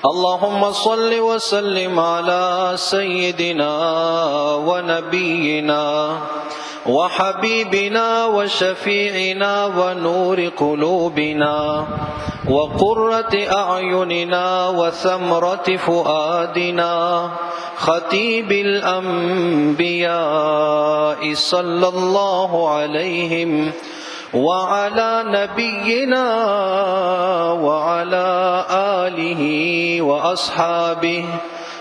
اللهم صل وسلم على سيدنا ونبينا وحبيبنا وشفيعنا ونور قلوبنا وقرة أعيننا وثمرة فؤادنا خطيب الأنبياء صلى الله عليهم وعلى نبينا وعلى آله وأصحابه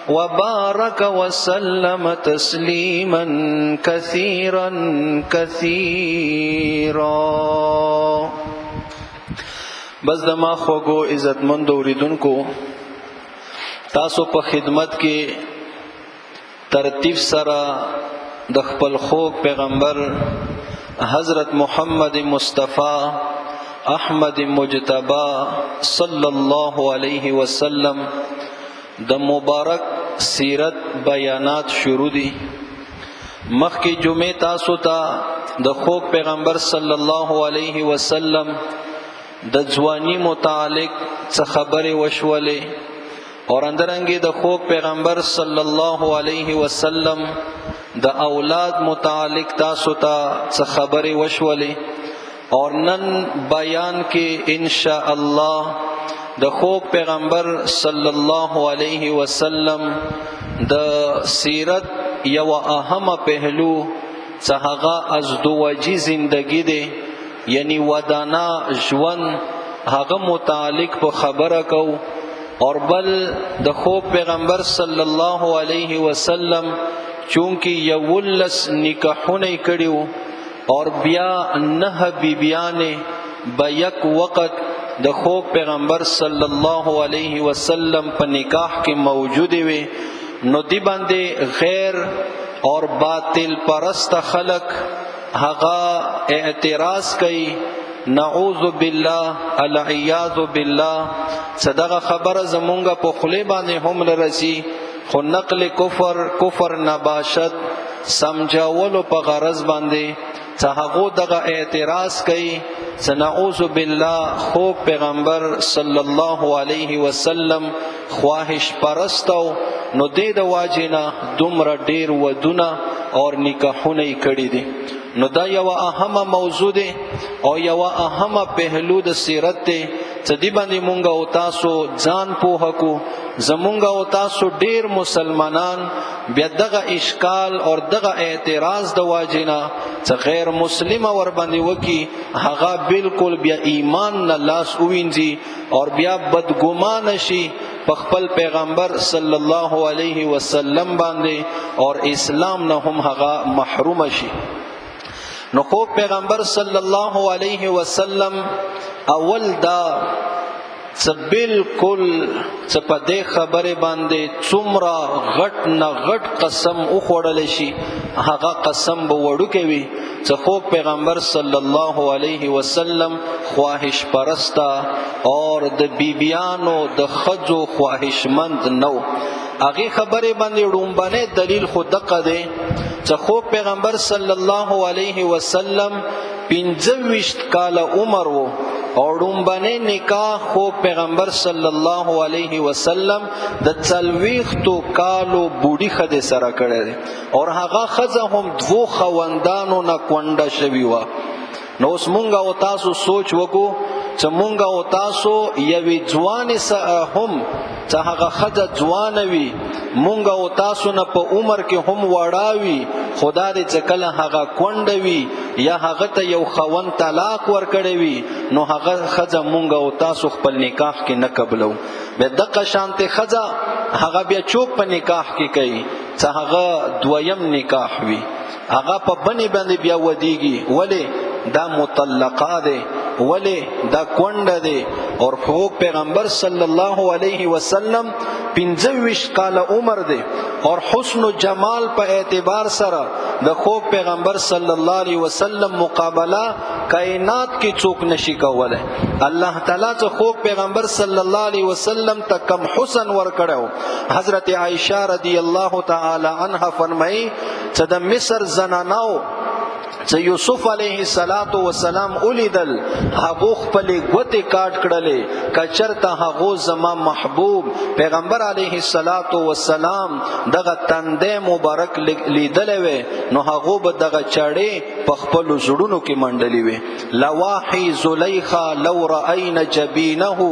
وبارك وسلم تسليما كثيرا كثيرا. بس دما خوگو عزت مند اوریدونکو، تاسو په خدمت کې ترتیب سره د خپل خوږ پیغمبر حضرت محمد مصطفی احمد مجتبی صلی الله علیه وسلم د مبارک سیرت بیانات شروع دي. مخکې جمعه تاسو ته د خوږ پیغمبر صلی الله علیه وسلم د ځواني متعلق څه خبرې وشولې، اور اندرنګې د خوږ پیغمبر صلی الله علیه وسلم د اولاد متعلق تاسو ته څه خبرې وشولې، اور نن بیان کې ان شاء الله د خوږ پیغمبر صلی الله علیه وسلم د سیرت یو اهمه پهلو څه هغه ازدواجی زندگی دی، یعنی ودانا ژوند، هغه متعلق په خبره کو. اور بل د خوږ پیغمبر صلی الله علیه وسلم چونکه یولس نکاحونه کړیو اور بیا 9 بیبیانې به یک وخت د خوږ پیغمبر صلی الله علیه وسلم په نکاح کې موجود وي، نو دی باندې غیر اور باطل پرست خلق هغه اعتراض کوي، نعوذ بالله العیاذ بالله. صدقه خبره زمونږه په خلی باندې هم لرسي، خو نقل کفر نباشد سمجاولو په غرض باندې څه هغه دغه اعتراض کوي. نعوذ بالله خوږ پیغمبر صلی الله علیه وسلم خواهش پرستو، نو دې د واجینا دومره ډیر ودونه اور نکاحونه کړي دي. نو دا یو اهمه موضوع ده او یو اهمه پهلو د سیرت ده چې دی باندې مونږ او تاسو ځان پوهه کو. زمونږ او تاسو ډیر مسلمانان بیا دغه اشکال اور دغه اعتراض د واجینا چې غیر مسلمه ور باندې وکي، هغه بالکل بیا ایمان نه لاس ووینځي اور بیا بدګمان شي په خپل پیغمبر صلی الله علیه وسلم باندې اور اسلام نه هم هغه محروم شي. نو خوږ پیغمبر صلی الله علیه وسلم اول دا څه بالکل څه په دې خبره باندې څومره غټ نه غټ قسم وخوړل شي، هغه قسم به وړو کوي چې خوږ پیغمبر صلی الله علیه وسلم خواهش پرستا اور د بیبیانو د خځو خواهشمند نو. هغه خبره باندې ډومبنه دلیل خود دغه دی چې خوږ پیغمبر صلی الله علیه وسلم 25 کال عمر وو اور ډومبنه نکاح خوږ پیغمبر صلی الله علیه وسلم د 40 کالو بوډي خدای سره کړی اور هغه خزه هم 2 خوندانو نه کونډه شوی و. نو اوس مونږ او تاسو سوچ وکړو چې مونږ او تاسو یوې ځوان هم چې هغه خزه ځوان وي، مونږ او تاسو نه په عمر کې هم وړاوي، خدا دې چې کله هغه کونډه وي یا هغه ته یو خوند طلاق ورکړی وي، نو هغه خزه مونږ او تاسو خپل نکاح کې نه قبلو. به دغه شانته خزه هغه بیا چوک په نکاح کې کوي چې هغه دویم نکاح وي، هغه په بنی باندې بیا ودیږي، ولی دا مطلقه ده، ولی دا کونډه ده. اور خوږ پیغمبر صلی الله علیه وسلم 25 کال عمر ده اور حسن و جمال په اعتبار سره د خوږ پیغمبر صلی الله علیه وسلم مقابله کائنات کې څوک نشي کولای. الله تعالی ته خوږ پیغمبر صلی الله علیه وسلم ته کم حسن ور کړو. حضرت عائشہ رضی الله تعالی عنها فرمایي چې د مصر زنانو چې یوسف علیه السلام ولیدل هغه خپل ګوتې کاټ کړلې کچرته هغه زما محبوب پیغمبر علیه السلام دغه تندې مبارک لیدلې وې نو هغه به دغه چاړې په خپل زړونو کې منډلې وې لواحي زلیخا لو رأینا جبینه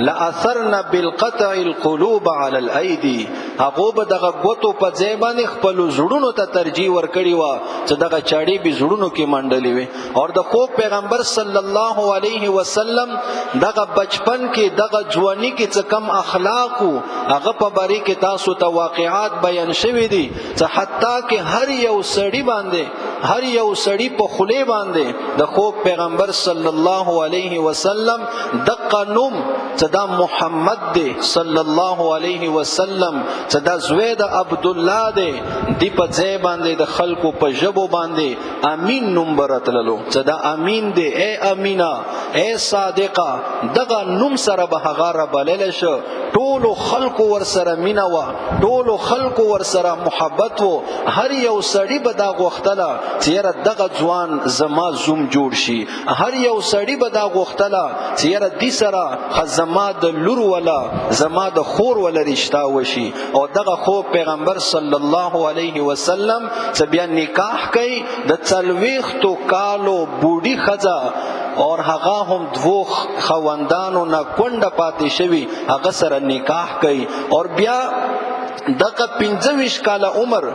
لاثرنا بالقطع القلوب على الايدي هغه به دغه ګوتو په ځای باندې خپل زړونو ته ترجیح ورکړي وا چې دغه چاړې به زړونو کې منډلې وي او د خوب پیغمبر صلی الله علیه وسلم دغه بچپن کې دغه ځواني کې څه کم اخلاق هغه په باره کې تاسو ته واقعات بیان شوي دي چې حتی کې هر یو سړی په خله باندې د خوب پیغمبر صلی الله علیه وسلم دغه نوم چې دا محمد دی صلی الله علیه وسلم چې دا زوی د عبد الله دی دی په ځای باندې د خلکو په ژبو باندې امین نوم برتللو چې دا امین دی اے امینا اے صادقه دغه نوم سره به هغه را بلل شو ټولو خلکو ور سره مینا وا ټولو خلکو ور سره محبت وو هر یو سړی به دا غوښتله چې دغه ځوان زما زوم جوړ شي هر یو سړی به دا غوښتله چې دې سره زما د لور ولا زما د خور ولا رشتہ وشي او دغه خو پیغمبر صلی الله علیه وسلم چې بیا نکاح کوي د 40 کالو بوډي خزا اور هغه هم دوه خوندانو نه کونډه پاتې شوی هغه سره نکاح کوي اور بیا دغه 25 کاله عمر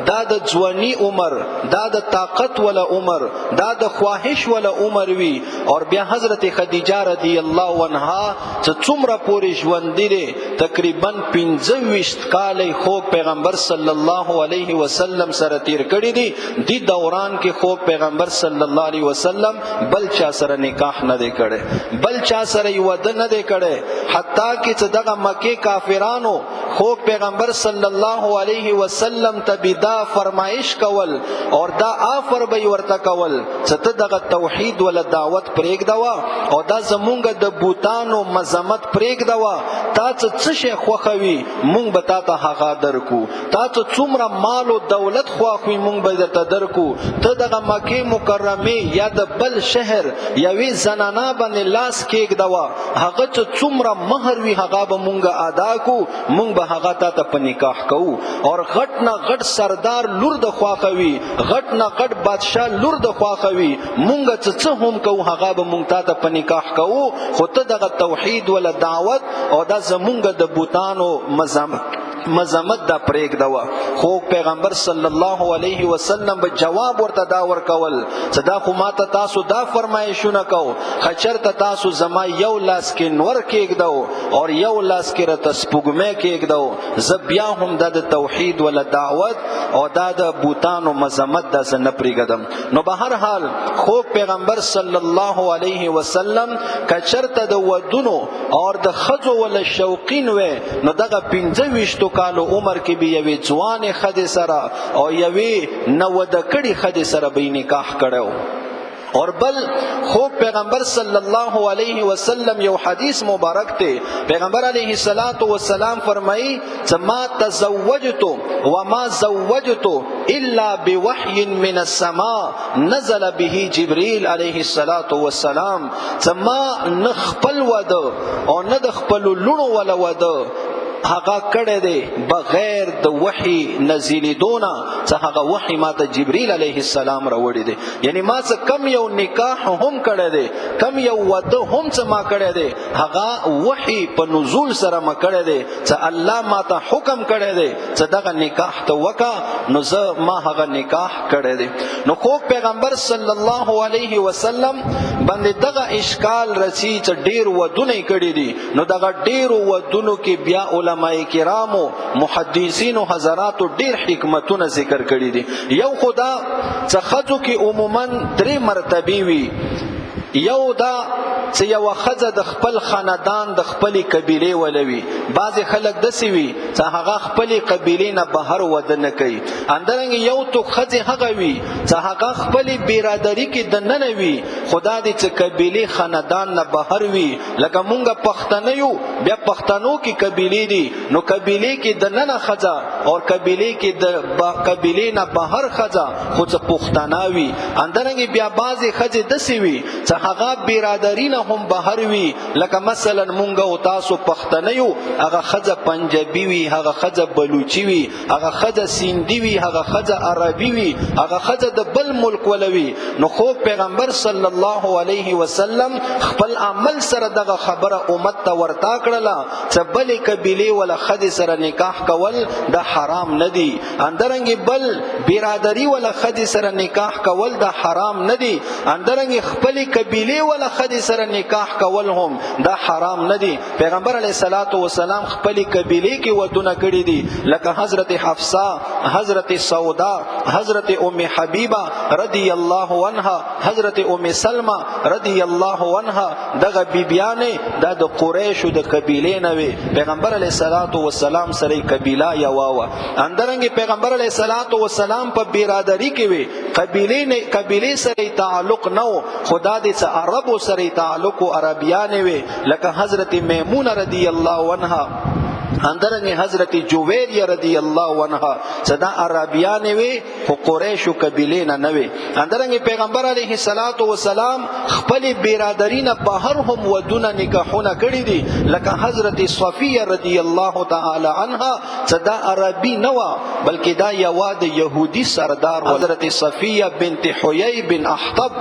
دا د ځواني عمر دا د طاقت ولا عمر دا د خواهش ولا عمر وی اور بیا حضرت خدیجه رضی الله عنها چې څومره پورې ژوند لري تقریبا 25 کاله خو پیغمبر صلی الله علیه وسلم سره تیر کړی دی د دوران کې خو پیغمبر صلی الله علیه وسلم بل چا سره نکاح نه دی کړي بل چا سره یو د نه دی کړي حتی کې چې دغه مکه کافرانو خو پیغمبر صلی الله علیه وسلم ته بدا فرمایش کول اور دا آفر به ورته کول چې ته دغه توحید ول دعوت پرېږ دوا او دا زمونږ د بوتانو مذمت پرېږ دوا تا څه شي خوخوي مونږ به تا ته هغه درکو تا څومره مال او دولت خوخوي مونږ به درته درکو ته دغه مکه مکرمه یا د بل شهر یوې زنانا باندې لاس کېږ دوا هغه څومره مہر وی هغه به مونږ ادا کو مونږ به هغه ته په نکاح کوو اور غټ نه غټ سردار لور د خواخوي غټ نه غټ بادشاہ لور د خواخوي مونږ څه هم کوو هغه به مونږ ته په نکاح کوو خو ته دغه توحید ول دعوت او دا زمونږ د بوتانو مذمت دا پرېږ دوا خو پیغمبر صلی الله علیه وسلم به جواب ورته دا ورکول چې دا خو ماته تاسو دا فرمایشونه کو خچرته تاسو زما یو لاس کې نور کېږدو اور یو لاس کې رته سپوږمۍ کېږدو زه بیا هم د توحید ول دعوت او دا د بوتانو مذمت دا نه پرېږدم نو به هر حال خو پیغمبر صلی الله علیه وسلم کچرته د ودونو اور د خزو ول شوقین و نو دغه 25 کالو عمر کې به یوې ځوانې خدای سره او یوې نو د کړي خدای سره به نکاح کړو اور بل خوب پیغمبر صلی الله علیه وسلم یو حدیث مبارک ته پیغمبر علیه الصلاۃ والسلام فرمایي چې ما تزوجت وما زوجت الا بوحي من السماء نزل به جبريل علیه الصلاۃ والسلام چې ما نخپل ود او نه د خپل لونو ولا ود هغه کړه دی بغیر د وحی نزیلیدونه چې هغه وحی ماته جبرئیل علیه السلام راوړی دی یعنی ما څه کم یو نکاح هم کړه دی کم یو واده هم څه ما کړه دی هغه وحی په نزول سره ما کړه دی چې الله ماته حکم کړه دی چې دغه نکاح ته وکا نو زه ما هغه نکاح کړه دی نو خو پیغمبر صلی الله علیه وسلم باندې دغه اشکال رسی چې ډیر ودونه کړي دي نو دغه ډیر ودونو کې بیا علماء کرامو محدثینو حضراتو ډیر حکمتونه ذکر کړي دي یو خدا څخه چې عموما 3 مرتبه وي یو دا چې یو ښځه د خپل خاندان د خپلې قبیلې ولوي. بعضې خلک داسې وي چې هغه خپلې قبیلې نه بهر واده نه کوي. همدارنګې یو تو ښځې هغه وي چې هغه خپلې برادري کې دننه وي، خو دا دی چې قبیلې خاندان نه بهر وي. لکه مونږ پښتانه یو، بیا پښتنو کې قبیلې دي، نو قبیلې کې دننه ښځه او قبیلې کې د قبیلې نه بهر ښځه خو چې پښتانه وي. همدارنګې بیا بعضې ښځې داسې وي چې هغه برادري نه هم بهر وي. لکه مثلا مونږ او تاسو پښتانه یو، هغه ښځه پنجابي وي، هغه ښځه بلوچي وي، هغه ښځه سیندي وي، هغه ښځه عربي وي، هغه ښځه د بل ملک ولوي. نو خو پیغمبر صلی الله علیه وسلم خپل عمل سره دغه خبره امت ته ورتا کړله چې بلې قبیلې ولا ښځې سره نکاح کول د حرام نه دي. همدارنګې بل برادري ولا ښځې سره نکاح کول د حرام نه دي. همدارنګې خپلې قبیلې ولا ښځې سره نکاح کول هم د حرام نه دي. پیغمبر علیه الصلاة والسلام خپلې قبیلې کې ودونه کړي دي، لکه حضرت حفصه، حضرت سودا، حضرت ام حبیبه رضی الله عنها، حضرت ام سلمہ رضی الله عنها. دغه بیبیانې دا د قریشو د قبیلې نه وي. پیغمبر علیه الصلاة والسلام سره قبیله یوه وه. همدارنګې پیغمبر علیه الصلاة والسلام په برادري کې وي، قبیلې سره تعلق نه و، خو دا د عربو سره تعلق و، عربیانې وي، لکه حضرت میمونه رضی الله عنها، همدارنګې حضرت جویریه رضی الله عنها. صدا عربیانې وي خو قریشو قبیلې نه نه وي. همدارنګې پیغمبر علیه الصلاة والسلام خپلې برادري نه بهر هم ودونه نکاحونه کړي دي، لکه حضرت صفیه رضی الله تعالی عنها. صدا عربي نه وه بلکې دا یوه د یهودي سردار، حضرت صفیه بنت حیی بن احطب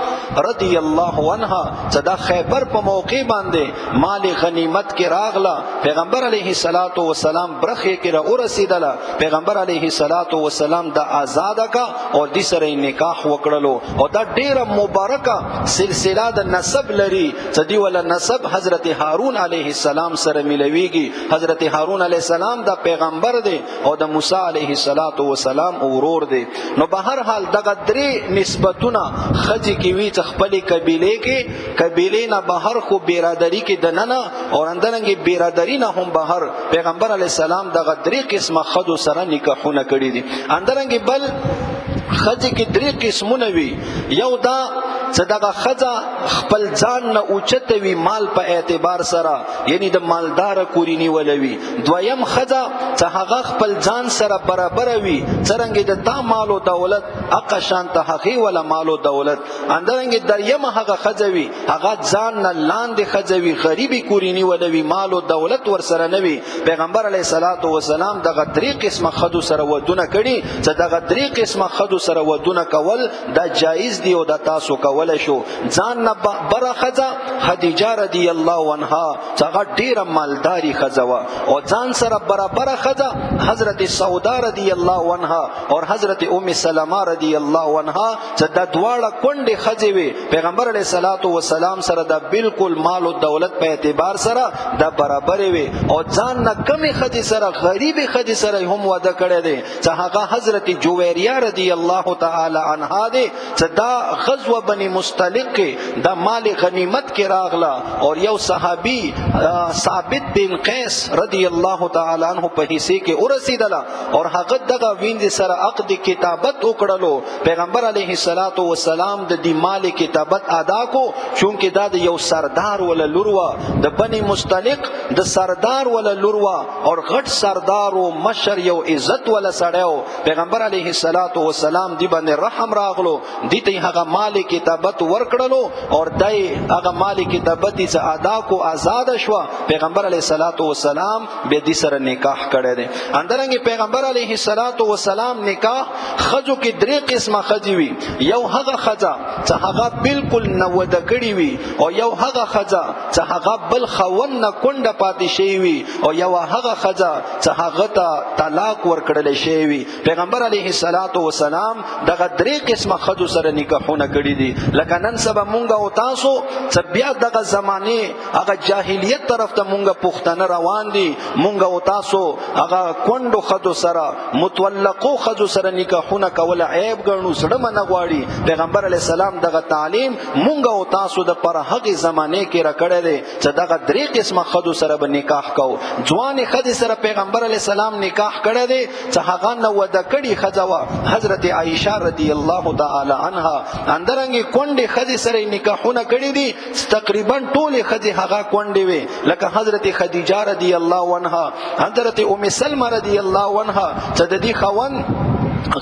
رضی الله عنها. صدا خیبر په موقع باندې مال غنیمت کې راغله، پیغمبر علیه الصلاة والسلام برخه کې را ورسیدله. پیغمبر علیه الصلاة والسلام د آزاده کا او د سره نکاح وکړلو، او دا ډیره مبارکه سلسله د نسب لري چې دی ول نسب حضرت هارون علیه السلام سره ملويږي. حضرت هارون علیه السلام د پیغمبر دی او د موسی علیه الصلاة والسلام ورور دی. نو به هر حال دغه درې نسبتونه خځې کې وي چې خپلې قبیلې کې، قبیلې نه بهر خو برادري کې دننه، او همدارنګې برادري نه هم بهر. پیغمبر علیه السلام دغه درې قسمه ښځو سره نکاحونه کړي دي. همدارنګې بل ښځې کې درې قسمونه وي. یو دا چې دغه ښځه خپل ځان نه اوچته وي مال په اعتبار سره، یعنی د مالداره کورنۍ ولوي. دویم ښځه چې هغه خپل ځان سره برابره وي، څرنګې د تا مال او دولت هغه شان ته هغې ولا مال او دولت. همدارنګې دریمه هغه ښځه وي هغه ځان نه لاندې ښځه وي، غریبې کورنۍ ولوي، مال او دولت ورسره نه وي. پیغمبر علیه الصلاة والسلام دغه درې قسمه ښځو سره ودونه کړي چې دغه درې قسمه ښځو سره ودونه کول دا جایز دی او دا تاسو کولی شو. ځان نه بره ښځه خدیجه رضی الله عنها چې هغه ډیره مالداري ښځه وه، او ځان سره برابره ښځه حضرت سودا رضی الله عنها او حضرت ام سلمہ رضی الله عنها چې دا دواړه کونډې ښځې وي. پیغمبر علیه الصلاة والسلام سره دا بالکل مال او دولت په اعتبار سره دا برابرې وي. او ځان نه کمې ښځې سره، غریبې ښځې سره هم واده کړی دی چې هغه حضرت جویریه رضی الله تعالی عنها دی چې دا غزوه بني مستلق کې دا مال غنیمت کې راغله، او یو صحابي ثابت بن قیس رضی الله تعالی عنه په حصے کې ورسیدله، او هغه دغه ویندې سره عقد کتابت وکړلو. پیغمبر علیه الصلاة والسلام د دې مال کتابت ادا کو، چونکې دا د یو سردار ولا لور وه، د بني مستلق د سردار ولا لور وه، او غټ سردار او مشر یو عزت ولا سړی و. پیغمبر علیه الصلاة والسلام دی باندې رحم راغلو، دی ته هغه مال کتابت ورکړلو، او دای هغه مال کتابت چې ادا کو آزاد شو. پیغمبر علیه الصلاة والسلام به دې سره نکاح کړی دی. همدارنګې پیغمبر علیه الصلاة والسلام نکاح ښځو کې درې قسمه ښځې وي. یو هغه ښځه چې هغه بالکل نه واده کړې وي، او یو هغه ښځه چې هغه بل خاوند نه کونډه پاتې شوې وي، او یو هغه ښځه چې هغه ته طلاق ورکړلی شوی وي. پیغمبر علیه الصلاة والسلام دغه درې قسمه ښځو سره نکاحونه کړي دي. لکه نن سبا مونږ او تاسو چې بیا دغه زمانې هغه جاهلیت طرف ته مونږ پښتانه روان دي، مونږ او تاسو هغه کونډو ښځو سره، متولقو ښځو سره نکاحونه کول عیب عیب ګڼو زړه منه غواړي. پیغمبر علیه السلام دغه تعلیم مونږ او تاسو د پر هغه زمانه کې راکړی دی چې دغه درې قسمه خدو سره به نکاح کو. ځوان خدي سره پیغمبر علیه السلام نکاح کړی دی چې هغه نو وده کړي خځه حضرت عائشه رضی الله تعالی عنها. اندرنګ کونډه خدي سره نکاحونه کړی دي تقریبا ټول خدي هغه کونډه وي لکه حضرت خدیجه رضی الله عنها، حضرت ام سلمہ رضی الله عنها چې د دې خوان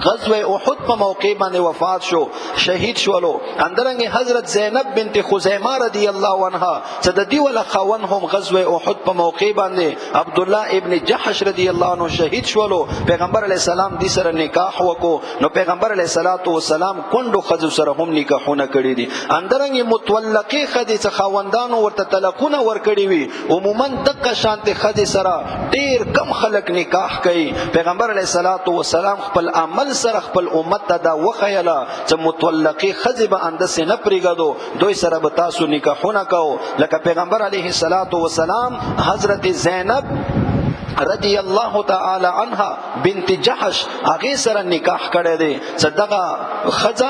غزوه احد په موقع باندې وفات شو، شهید شولو. اندرنګ حضرت زینب بنت خزیمه رضی الله عنها چې د دې ول خوان هم غزوه احد په موقع باندې عبد الله ابن جحش رضی الله عنه شهید شولو. پیغمبر علیه السلام دې سره نکاح وکړو. نو پیغمبر علیه الصلاۃ والسلام کندو خزو سره هم نکاحونه کړی دي. اندرنګ متولقه خدي څخه خوندانو ورته طلاقونه ور کړی وي. عموما دغه شانته خدي سره ډیر کم خلک نکاح کوي. پیغمبر علیه الصلاۃ والسلام خپل عمل سره خپل امت ته دا وخیله چې متولقي خزي به اندسه نه پریګدو، دوی سره به تاسو نکاحونه کو. لکه پیغمبر علیه الصلاۃ والسلام حضرت زینب رضی الله تعالی عنها بنت جحش هغه سره نکاح کړی دی. صدقه خزا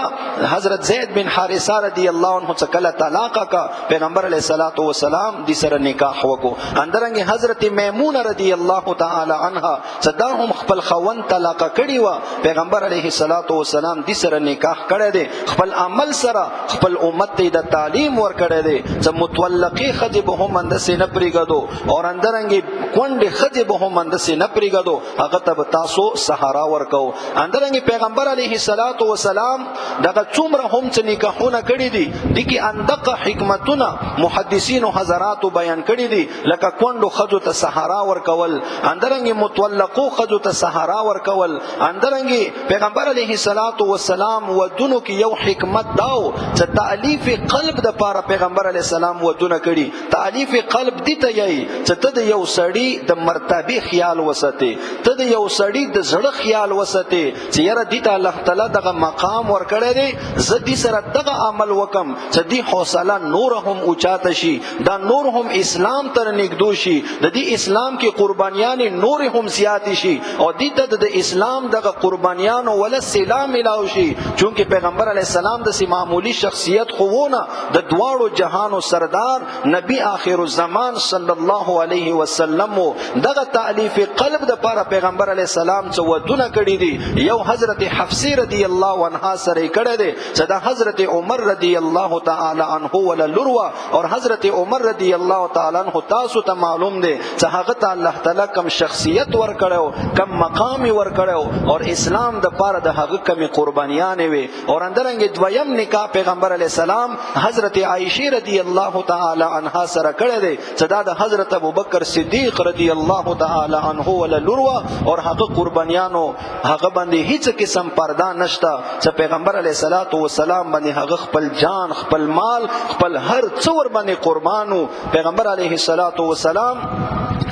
حضرت زید بن حارثه رضی الله عنه څخه کله طلاق کا پیغمبر علیه الصلاۃ والسلام دې سره نکاح وکړو. اندرنګ حضرت میمونه رضی الله تعالی عنها صدا هم خپل خوند طلاق کړی و. پیغمبر علیه الصلاۃ والسلام دې سره نکاح کړی دی. خپل عمل سره خپل امت ته د تعلیم ور کړی دی چې متولقي خدي به هم اندسه نه پریګدو او اندرنګ کونډه خدي هم اندسه نه پریګدو، هغه ته تاسو سهارا ورکو. اندرنګ پیغمبر علیه الصلاۃ والسلام دغه څومره هم چې نکاحونه کړی دي دغه اندقه حکمتونه محدثین او حضرات بیان کړی دي. لکه کونډو خځو ته سهارا ورکول، اندرنګ متولقو خځو ته سهارا ورکول. اندرنګ پیغمبر علیه الصلاۃ والسلام ودونو کې یو حکمت داو چې تالیف قلب د پاره پیغمبر علیه السلام ودونه کړي. تالیف قلب دي ته یی چې ته د یو سړی د مرتبه خیال وساتي، ته د یو سړی د زړه خیال وساتي چې یاره دې ته الله تعالی دغه مقام ورکړی دی، زه دې سره دغه عمل وکم چې دې حوصله نور هم اوچاته شي، دا نور هم اسلام ته نږدې شي، د دې اسلام کې قربانیان نور هم زیات شي او دې ته د اسلام دغه قربانیان ولا سلام ملاوي شي. چونکه پیغمبر علی السلام د سی معمولی شخصیت خوونه د دواړو جهانو سردار نبی آخر الزمان صلی الله علیه وسلم دغه تالیف قلب د پاره پیغمبر علی السلام څو ودونه کړی دي. یو حضرت حفصه رضی الله عنها سره کړی دی چې د حضرت عمر رضی الله تعالی عنه ول لوروا او حضرت عمر رضی الله تعالی عنہ تاسو ته معلوم دی چې هغه ته الله تعالی کم شخصیت ور کړو، کم مقام ور کړو او اسلام د پاره د هغه کمی قربانیان وي. او اندرنګ دویم نکاح پیغمبر علی السلام حضرت عائشه رضی الله تعالی عنها سره کړی دی چې دا د حضرت ابوبکر صدیق رضی الله تعالی عنہ ول لوروا او هغه قربانیانو هغه باندې هیڅ قسم پردا نشتا چې پیغمبر علیه الصلاۃ والسلام باندې هغه خپل جان خپل مال خپل هر څور باندې قربانو. پیغمبر علیه الصلاۃ والسلام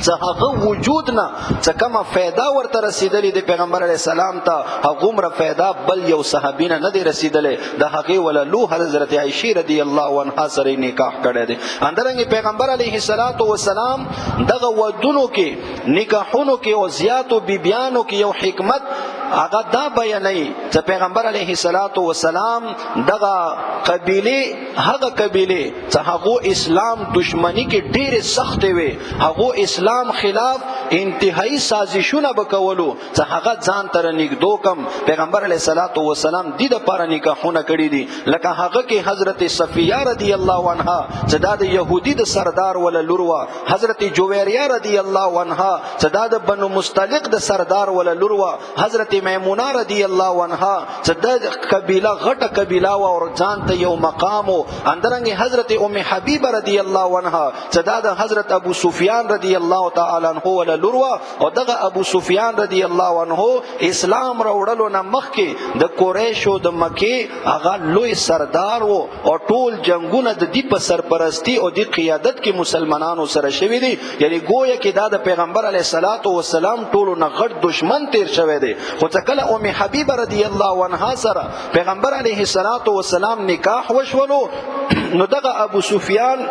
هغه وجود نه چې کومه फायदा ورته رسیدلې د پیغمبر علیه السلام ته هغه عمر फायदा بل یو صحابین نه دی رسیدلې. د هغه وللو حضرت عائشه رضی الله عنها سره نکاح کړی دی. اندرنګ پیغمبر علیه الصلاۃ والسلام دغه ودونو کې نکاحونو کې او زیاتو بیبیانو کې یو حکمت هغه دا بیانوي چې پیغمبر علیه الصلاۃ والسلام دغه قبیله هغه قبیله چې هغه اسلام دشمنی کې ډېر سخت وي، هغه اسلام خلاف انتهایی سازشونه وکولو چې هغه ځان تر نږدې کم پیغمبر علیه الصلاۃ والسلام د دې لپاره نکاحونه کړی دي. لکه هغه کې حضرت صفیه رضی الله عنها چې د يهودي د سردار ول لوروا، حضرت جویریه رضی الله عنها چې د بنو مستلق د سردار ول لوروا، حضرت میمونه رضی الله عنها چې د قبیله غټه قبیله او ځان ته یو مقام. اندرنګ حضرت ام حبیبه رضی الله عنها چې د حضرت ابو سفیان رضی الله تعالی عنہ ول لوروا او دغه ابو سفیان رضی الله عنه اسلام راوړلو نه مخکې د قریشو د مکه هغه لوی سردار وو او ټول جنگونه د دې په سرپرستی او د قیادت کې مسلمانانو سره شوی دي. یعنی گویا کې د پیغمبر علیه الصلاۃ والسلام ټولو نه غټ دشمن تیر شوی دی. خو کله ام حبیبه رضی الله عنها سره پیغمبر علیه الصلاۃ والسلام نکاح وشولو نو دغه ابو سفیان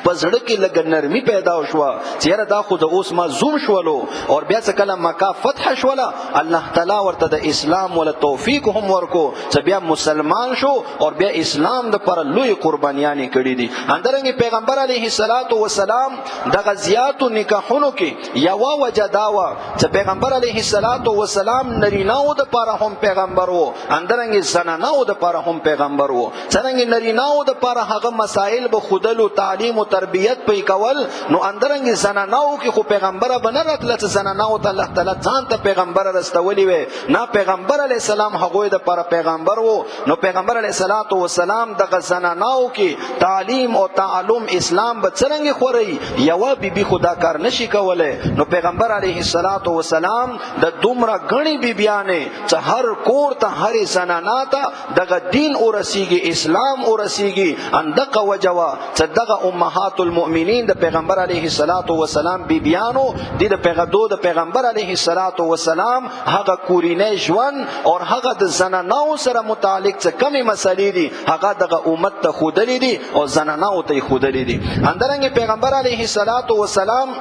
په زړه کې لږ نرمي پیدا شوه چې یاره دا خو د اوس معزوم شولو. او بیا چې کله مکه فتح شوله الله تعالی ورته د اسلام ولا توفیق هم ورکو چې بیا مسلمان شو او بیا اسلام د پر لوی قربانیانې کړې دي. اندرنګ پیغمبر علیه الصلاۃ والسلام د غزیاتو نکاحونو کې یو وجه داوا چې پیغمبر علیه الصلاۃ والسلام نریناو د پر هم پیغمبر وو، اندرنګ زنانو د پر هم پیغمبر وو. څنګه نریناو د پر هغه مسائل به خودلو تعلیم او تربیت پې کول، نو اندرنګ زنانو کې خو پیغمبر بنه راتله چې زنانو ته الله تعالی ځان ته پیغمبر رستولی وي. نه پیغمبر علی السلام هغه د پر پیغمبر وو. نو پیغمبر علی الصلوات والسلام د زنانو کې تعلیم او تعلم اسلام به څنګه خوري، یو بیبي خدا کار نشي کولای. نو پیغمبر علیه الصلوات والسلام د دومره غنی بیبیانې چې هر کور ته هر زنانا ته دغه دین او رسیږي، اسلام او رسیږي. اندقه وجوا چې دغه امهات المؤمنین د پیغمبر علیه الصلوات والسلام بیبیانو د پیغمبر علیه الصلوات والسلام هغه کورینه ژوند او هغه د زنانو سره متعلق څه کمی مسلې دي هغه دغه امت ته خودلې دي او زنانو ته خودلې دي. اندرنګ پیغمبر علیه الصلوات والسلام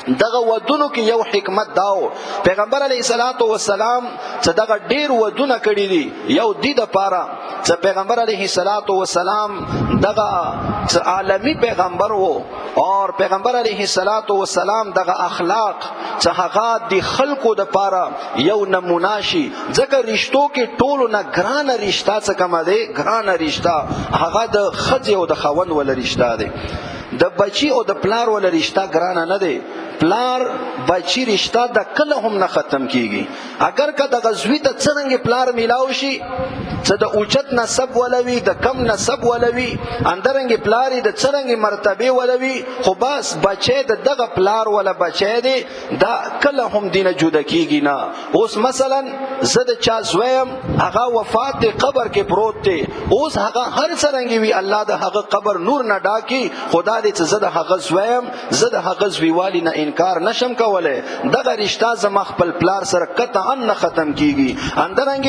دغه ودونو کې یو حکمت داو. پیغمبر علیه الصلاۃ والسلام چې دغه ډیر ودونه کړی دي، یو د دې لپاره چې پیغمبر علیه الصلاۃ والسلام دغه عالمی پیغمبر وو او پیغمبر علیه الصلاۃ والسلام دغه اخلاق چې هغه د خلقو د لپاره یو نمونه شي. ځکه رشتو کې ټولو نه ګرانه رشتہ څه کومه ده، ګرانه رشتہ هغه د ښځې او د خاوند ول رشتہ ده. د بچی او د پلار ول رشتہ ګرانه نه ده. پلار بچی رشتہ د کله هم نه ختم کیږي. اگر که د غزوی ته څنګه پلار میلاو شي چې د اوچت نسب ولوي، د کم نسب ولوي، اندرنګ پلاری د څنګه مرتبه ولوي، خو بس بچی د دغه پلار ولا بچی دی دا کله هم دینه جدا کیږي نه. اوس مثلا زه د چا زویم هغه وفات دی قبر کې پروت دی، اوس هغه هر څنګه وی الله د هغه قبر نور نه ډاکی، خدا دې چې زه د هغه زویم زه د هغه زویوالی نه انکار نشم کوله. دغه رشتہ زما خپل پلار سره قطعا نه ختم کیږي. اندرنګ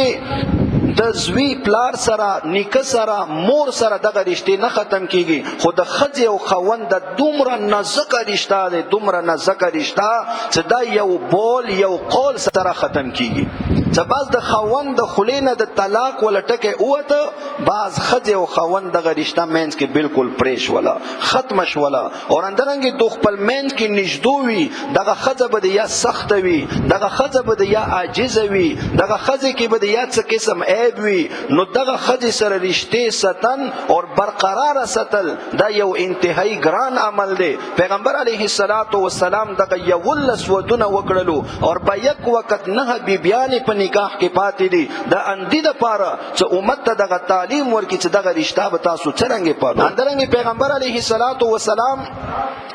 د زوی پلار سره نیکه سره مور سره دغه رشتې نه ختم کیږي. خو د ښځې او خاوند د دومره نازکه رشتہ دی، دومره نازکه رشتہ چې دا یو بول یو قول سره ختم کیږي. چې بعض د خاوند د خولې نه د طلاق ولا ټکه اوته، بعض ښځې او خاوند دغه رشتہ مینځ کې بالکل پریش ولا ختم شولا. او اندرنګ د خپل مینځ کې نږدو وي، دغه ښځه به یا سخت وي، دغه ښځه به یا عاجز وي، دغه ښځه کې به یا څه قسم عیب وي. نو دغه ښځې سره رشتې ستن او برقرار ساتل دا یو انتهایی ګران عمل دی. پیغمبر علیه الصلاۃ والسلام دغه یولس ودونه وکړلو او په یک وخت نه بیبیانې په نکاح کې پاتې دي. د اندې لپاره چې امت ته دغه تعلیم ورکړي چې دغه رشتہ به تاسو څنګه پالو. اندرنګ پیغمبر علیه الصلاۃ والسلام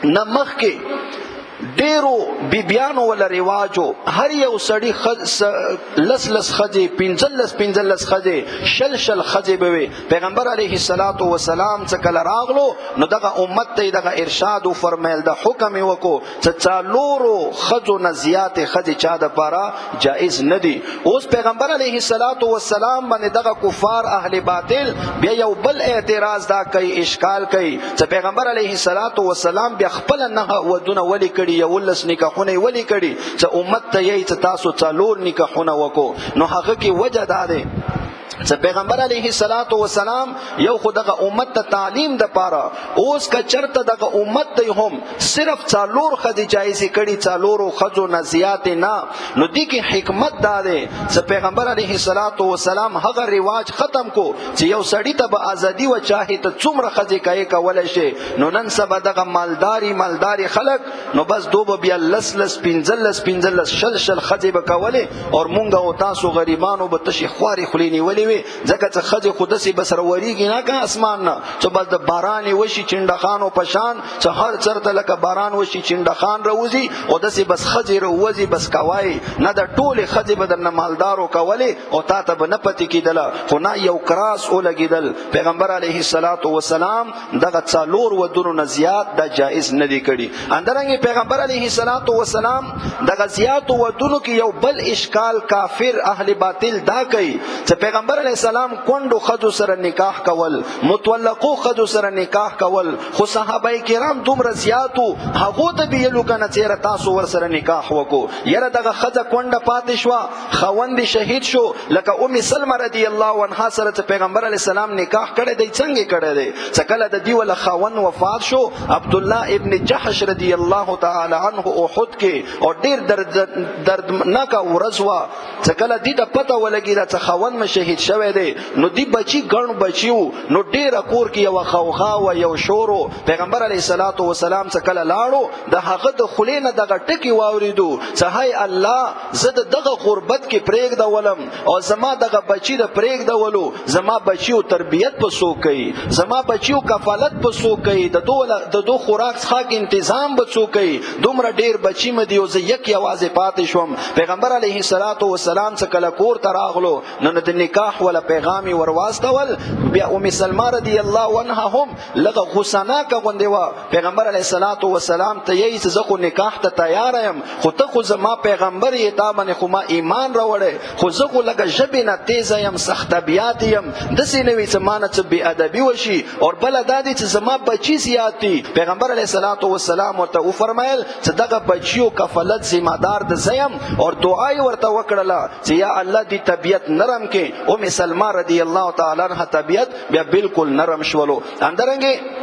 نمخ کې ډیرو بیبیانو ولا رواجو هر یو سړی لس خځې پنځلس خځې شل خځې به پیغمبر علیه الصلاۃ والسلام څخه کله راغلو نو دغه امت ته دغه ارشاد او فرمایل د حکم وکړو چې څالورو خځو نه زیات خځې چا د پاره جائز نه دي. اوس پیغمبر علیه الصلاۃ والسلام باندې دغه کفار اهل باطل بیا یو بل اعتراض دا کوي، اشکال کوي چې پیغمبر علیه الصلاۃ والسلام بیا خپل نه ودونه ولي کړي، یولس نکاحونه ولی کړي چې امت ته یې چې تاسو څلور نکاحونه وکړو. نو هغه کې وجه دا ده چې پیغمبر علیه الصلاۃ والسلام یو خدغه امت ته تعلیم د پاره اوس کا چرته دغه امت ته هم صرف څلور خدي جایز کړي، څلورو خځو نه زیات نه. نو دې کې حکمت دا ده چې پیغمبر علیه الصلاۃ والسلام هغه رواج ختم کو چې یو سړی ته به ازادي و چاهي ته څومره خځې کوي کولای شي. نو نن سبا دغه مالداري خلک نو بس دوه بیا لس پنځلس شل خځې به کوله او مونږ او تاسو غریبانو به تشي خواري خلینی ولي ځکه چې خځې خود سي بسر وریږي نه که اسمان نه چې بس د باران وشي چنډخانو پشان چې هر چرته لکه باران وشي چنډخان روزي او دسي بس خځې روزي بس کوي نه د ټوله خځې بدن مالدارو کوي او تا ته به نه پتی کیدل. خو نه یو کراس او لګیدل. پیغمبر علیه الصلاۃ والسلام دغه څلور ودونو نه زیات د جائز نه دی کړي. اندرنګ پیغمبر علیه الصلاۃ والسلام دغه زیات ودونو کې یو بل اشکال کافر اهل باطل دا کوي چې پیغمبر پیغمبر علیہ السلام کندو خدو سره نکاح کول، متولقو خدو سره نکاح کول، خو صحابه کرام دومره زیاتو هغه ته ویلو کنه چیرې تاسو ور سره نکاح وکړو. یره دغه خزه کونډه پاتې شو، خوند شهید شو، لکه ام سلمہ رضی الله عنها سره پیغمبر علیہ السلام نکاح کړی دی. څنګه کړی دی؟ څکله د دی ول خوند وفات شو، عبد الله ابن جحش رضی الله تعالی عنه احد کې او ډیر دردناک ورځ وا، څکله دی د پته ولګی دا خوند م شهید شوی دی، نو دی بچی ګڼ بچیو، نو ډیر کور کې یو خوخا او یو شورو. پیغمبر علیه الصلاۃ والسلام څکله لاړو د هغه د خلینه دغه ټکی واوریدو، صحای الله زه دغه غربت کې پرېګ دولم او زما دغه بچی د پرېګ دولو، زما بچیو تربیت په سو کوي، زما بچیو کفالت په سو کوي، د دو خوراک څخه تنظیم به سو کوي، دومره ډیر بچی مې دیو زه یک یوازې پاتې شوم. پیغمبر علیه الصلاۃ والسلام څکله کور ته راغلو نو د نکاح ولا پیغام ورواستول. بیا ام سلمہ رضی الله عنها هم لغه غسناکه غوندې وا، پیغمبر علیه الصلاۃ والسلام ته یې چې زه خو نکاح ته تیار یم، خو ته خو زما پیغمبر یې، تا باندې خو ما ایمان راوړی، خو زه خو لکه ژبې نه تیزه یم، سخت طبیعت یم، داسې نه وي چې ما نه څه بې ادبي وشي. اور بله دا دی چې زما بچي زیات دي. پیغمبر علیه الصلاۃ والسلام ورته وفرمایل چې دغه بچیو کفالت ذمہ دار د زه یم، اور دعا یې ورته وکړله چې یا الله دی طبیعت نرم کې. ام سلمہ رضی الله تعالی عنها طبیعت بیا بالکل نرم شولو. اندرنګې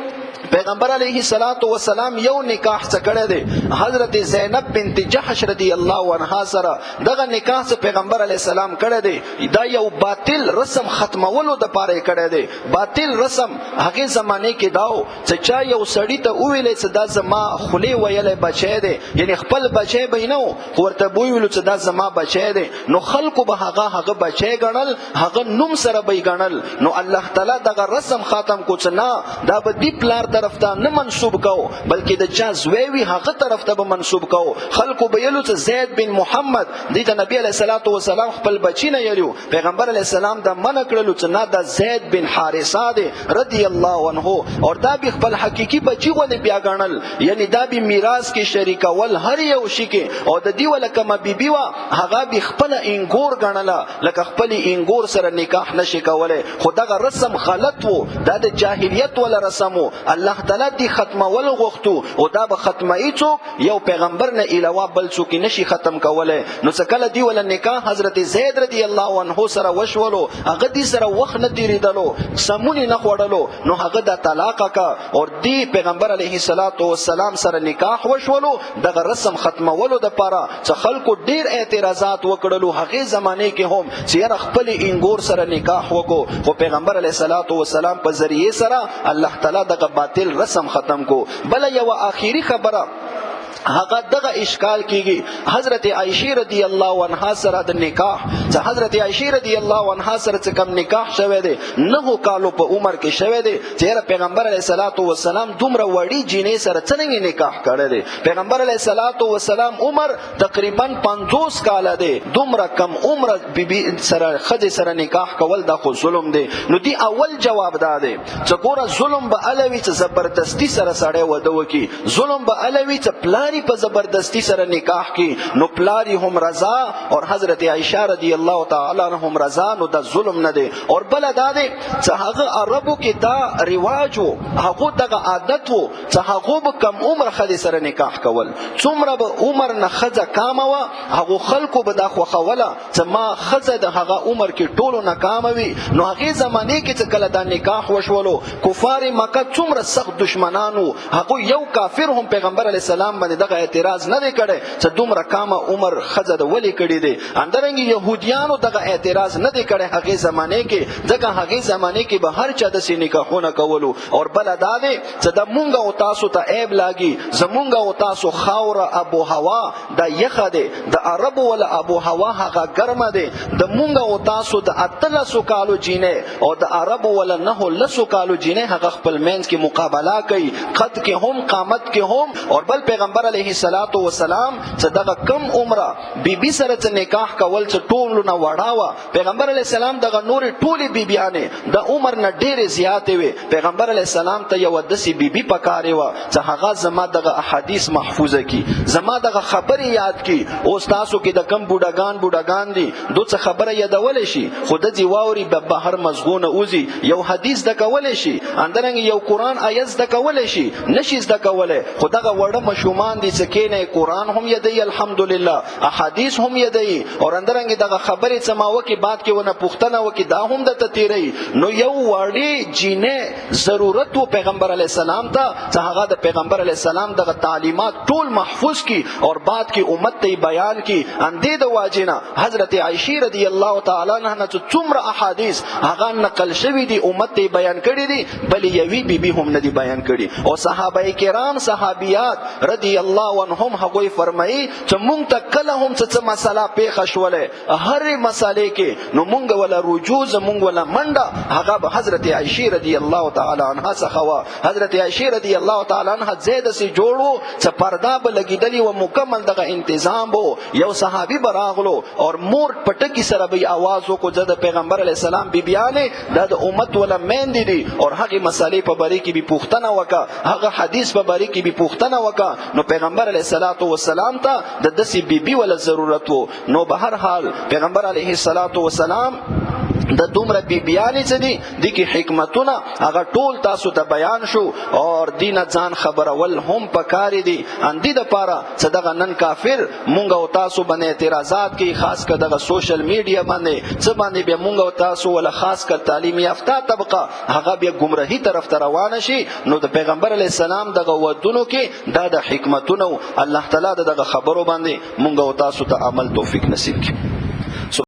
پیغمبر علیه الصلاۃ والسلام یو نکاح څه کړی دی، حضرت زینب بنت جحش رضی الله عنها سره دغه نکاح څه پیغمبر علیه السلام کړی دی. دا یو باطل رسم ختمولو د پاره کړی دی. باطل رسم هغه زمانه کې داو چې چا یو سړی ته ویلې چې دا زما خلی ویلې بچی دی، یعنی خپل بچی بینو ورته ویلو چې دا زما بچی دی، نو خلکو به هغه بچی ګڼل، هغه نوم سره به ګڼل. نو الله تعالی دغه رسم ختم کو چې نه دا به دی پلار طرف ته نه منسوب کو، بلکې د چا زوی وي هغه طرف ته به منسوب کو. خلکو به یلو چې زید بن محمد دی ته نبی علیہ الصلوۃ والسلام خپل بچی نه یلو، پیغمبر علیہ السلام دا منع کړلو چې نه دا زید بن حارثه دی رضی الله عنه، اور دا به خپل حقيقي بچی غو نه بیا ګڼل، یعنی دا به میراث کې شریکول هر یو شي کې. او د دی ولکه ما بیبي وا هغه به خپل انګور ګڼله، لکه خپل انګور سره نکاح نشي کوله. خو دغه رسم غلط وو، دا د جاهلیت ولا رسمو. الله تعالی دی ختمول غوښتو او دا به ختمای څوک یو پیغمبر نه علاوه بل څوک نشي ختم کوله. نو څکله دی ول نکاح حضرت زید رضی الله عنه سره وشولو، هغه دی سره وخت نه تیریدلو، سمونی نه خوړلو، نو هغه د طلاق کا اور دی پیغمبر علیه الصلاۃ والسلام سره نکاح وشولو. دغه رسم ختمولو د پاره چې خلکو ډیر اعتراضات وکړلو هغه زمانه کې هم چې خپل انګور سره نکاح وکړو، خو پیغمبر علیه الصلاۃ والسلام په ذریعے سره الله تعالی دغه باطل رسم ختم کو. بل یو آخری خبره هغه دغه اشکال کیږي حضرت عائشہ رضی الله عنها سره د نکاح، چې حضرت عائشہ رضی الله عنها سره کوم نکاح شوه دی 9 کالو په عمر کې شوه دی، چې پیغمبر علیه الصلاۃ والسلام دومره وړي جینې سره څنګه نکاح کړی دی. پیغمبر علیه الصلاۃ والسلام عمر تقریبا 50 کال دی، دومره کم عمر بیبي سره خځه سره نکاح کول دا خو ظلم دی. نو دی اول جواب دا دی چې ګوره ظلم به الوی چې زبردستی سره سړی وده وکي، ظلم به الوی چې پلاری په زبردستی سره نکاح کی، نو پلاری هم رضا اور حضرت عائشہ رضی الله تعالی عنها هم رضا، نو دا ظلم نه دی. اور بل دا دی چې هغه عربو کې دا رواج وو، هغه دغه عادت وو چې هغه به کم عمر خځه سره نکاح کول، څومره به عمر نه خځه کامه وا هغه خلکو به دا خوخوله چې ما خځه د هغه عمر کې ټولو نه کامه وي. نو هغه زمانه کې چې کله دا نکاح وشولو کفار مکه څومره سخت دشمنانو، هغه یو کافر هم پیغمبر علی السلام باندې دغه اعتراض نه دی کړی چې دومره کامه عمر خځه د ولی کړی دی. اندرنګ يهوديانو دغه اعتراض نه دی کړی هغه زمانه کې، ځکه هغه زمانه کې به هر چا د نکاحونه کولو. اور بل دا دی چې د مونږ او تاسو ته عیب لاګي، زمونږ او تاسو خاور ابو هوا د یخه دی، د عربو ول ابو هوا هغه ګرمه دی، د مونږ او تاسو د 13 کالو جینې او د عربو ول 9 کالو جینې هغه خپل مینس کې مقابله کوي، قد کې هم قامت کې هم. اور بل پیغمبر علیه السلام چې دغه کم عمره بیبي سره چې نکاح کول چې ټول نه وړاوه پیغمبر علیه السلام دغه نور ټولې بیبیانې د عمر نه ډېرې زیاتې وي پیغمبر علیه السلام ته یو داسې بیبي پکارې وه چې هغه زما دغه احادیث محفوظه کی زما دغه خبرې یاد کی. اوس تاسو کې د کم بوډاګان دي دو څه خبره یادولی شي خو د ځي واوري به بهر مزغونه اوزي یو حدیث زده کولی شي اندرنګ یو قرآن آیت زده کولی شي نشي زده کولی خو دغه وړه ماشومان دي چې کینې قرآن هم یادوي الحمدلله احادیث هم یادوي او اندرنګ دغه خبرې څه ما وکړي بعد کې ونه پوښتنه وکړي دا هم درته تیروي. نو یو وړې جینۍ ضرورت و پیغمبر علیه السلام ته چې هغه د پیغمبر علیه السلام دغه تعلیمات ټول محفوظ کی اور بعد کې امت ته بیان کی. اندې د واجنه حضرت عائشہ رضی الله تعالی عنها چې څومره احادیث هغه نقل شوی دي امت ته بیان کړي دي بل یوی بیبي هم نه دي بیان کړي. او صحابه کرام صحابیات رضی الله عنهم هغه فرمایي چې مونږ ته کله هم څه مسله پیښ شوله هر مسالې کې نو مونږ ولا رجوع مونږ ولا منډه هغه به حضرت عائشہ رضی الله تعالی عنها څخه وا. حضرت عائشہ رضی الله تعالی عنها زید سي جوړو چې پردا به لګیدلی و مکمل دغه تنظیم وو. یو صحابي براغلو اور مور پټکی سره به आवाज وکړو چې د پیغمبر علی السلام بیبیانې د امت ولا مین دي اور هغه مسالې په باره کې به پوښتنه وکا هغه حدیث په باره کې به پوښتنه وکا. نو پیغمبر علیه السلام ته د داسې بیبي ولا ضرورت وو. نو به هر حال پیغمبر علیه السلام د دومره بیبیانې څه دي د کې حکمتونه هغه ټول تاسو ته بیان شو اور دین ځان خبرول هم پکاري دي. اندې د پاره چې دغه نن کافر مونږ او تاسو باندې اعتراضات کوي خاص کر دغه سوشل میډیا باندې څه باندې به مونږ او تاسو ولا خاص کر تعلیم یافته طبقه هغه به گمراهی طرف ته روان شي. نو د پیغمبر علی السلام دغه ودونو کې د حکمتونو الله تعالی دغه خبرو باندې مونږ او تاسو ته عمل توفیق نصیب کړي.